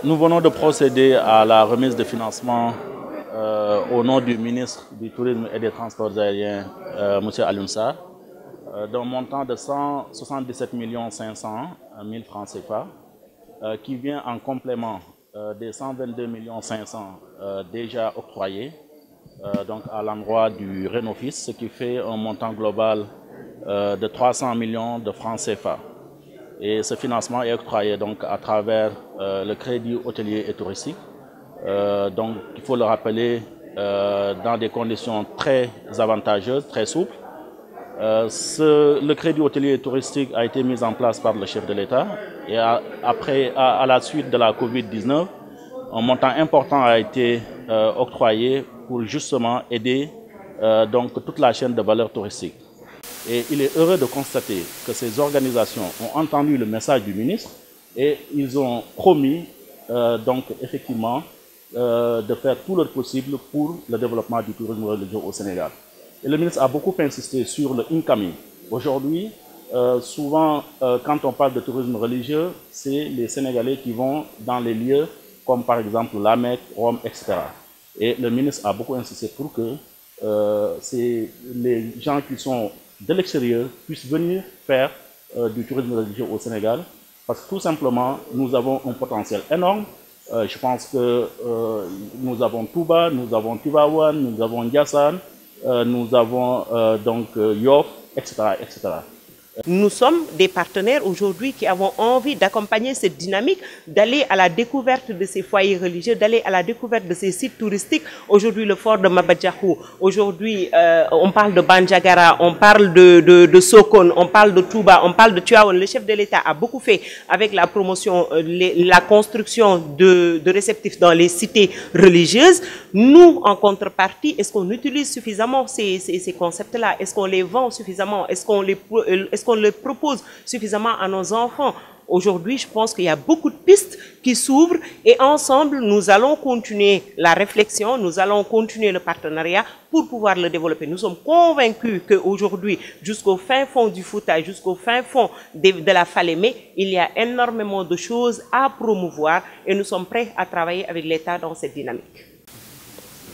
Nous venons de procéder à la remise de financement au nom du ministre du Tourisme et des Transports aériens, M. Alioune Sarr, d'un montant de 177 500 000 francs CFA, qui vient en complément des 122 500 000 déjà octroyés donc à l'endroit du Renofis, ce qui fait un montant global de 300 millions de francs CFA. Et ce financement est octroyé donc à travers le crédit hôtelier et touristique. Donc il faut le rappeler dans des conditions très avantageuses, très souples. Le crédit hôtelier et touristique a été mis en place par le chef de l'État et à la suite de la Covid-19, un montant important a été octroyé pour justement aider donc toute la chaîne de valeur touristique. Et il est heureux de constater que ces organisations ont entendu le message du ministre et ils ont promis donc effectivement de faire tout leur possible pour le développement du tourisme religieux au Sénégal. Et le ministre a beaucoup insisté sur le incoming. Aujourd'hui, souvent quand on parle de tourisme religieux, c'est les Sénégalais qui vont dans les lieux comme par exemple la Mecque, Rome, etc. Et le ministre a beaucoup insisté pour que les gens qui sont de l'extérieur puissent venir faire du tourisme religieux au Sénégal, parce que tout simplement, nous avons un potentiel énorme. Je pense que nous avons Touba, nous avons Tivaouane, nous avons Ndiassane, nous avons donc Yoff, etc., etc. Nous sommes des partenaires aujourd'hui qui avons envie d'accompagner cette dynamique, d'aller à la découverte de ces foyers religieux, d'aller à la découverte de ces sites touristiques. Aujourd'hui, le fort de Mabadjakou, aujourd'hui, on parle de Bandiagara, on parle de Sokone, on parle de Touba, on parle de Tivaouane. Le chef de l'État a beaucoup fait avec la promotion, la construction de réceptifs dans les cités religieuses. Nous, en contrepartie, est-ce qu'on utilise suffisamment ces concepts-là? Est-ce qu'on les vend suffisamment? Est-ce qu'on les propose suffisamment à nos enfants? Aujourd'hui, je pense qu'il y a beaucoup de pistes qui s'ouvrent et ensemble, nous allons continuer la réflexion, nous allons continuer le partenariat pour pouvoir le développer. Nous sommes convaincus qu'aujourd'hui, jusqu'au fin fond du Fouta, jusqu'au fin fond de la Falémé, il y a énormément de choses à promouvoir et nous sommes prêts à travailler avec l'État dans cette dynamique.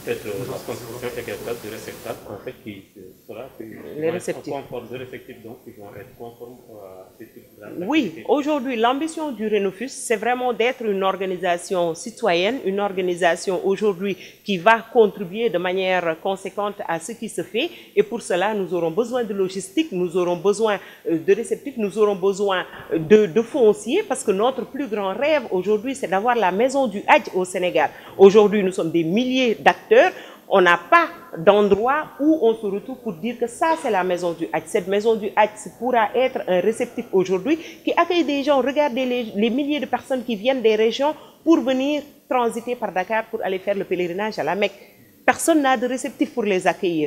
Peut-être la construction équitable de réceptacles en fait qui sera les réceptifs. De réceptifs donc qui vont être conformes à ces types d'activités. Oui, aujourd'hui l'ambition du Renofus, c'est vraiment d'être une organisation citoyenne, une organisation aujourd'hui qui va contribuer de manière conséquente à ce qui se fait. Et pour cela, nous aurons besoin de logistique, nous aurons besoin de réceptifs, nous aurons besoin de fonciers, parce que notre plus grand rêve aujourd'hui, c'est d'avoir la maison du Hadj au Sénégal. Aujourd'hui, nous sommes des milliers d'acteurs. On n'a pas d'endroit où on se retrouve pour dire que ça c'est la maison du Hadj. Cette maison du Hadj pourra être un réceptif aujourd'hui qui accueille des gens. Regardez les milliers de personnes qui viennent des régions pour venir transiter par Dakar pour aller faire le pèlerinage à la Mecque. Personne n'a de réceptif pour les accueillir.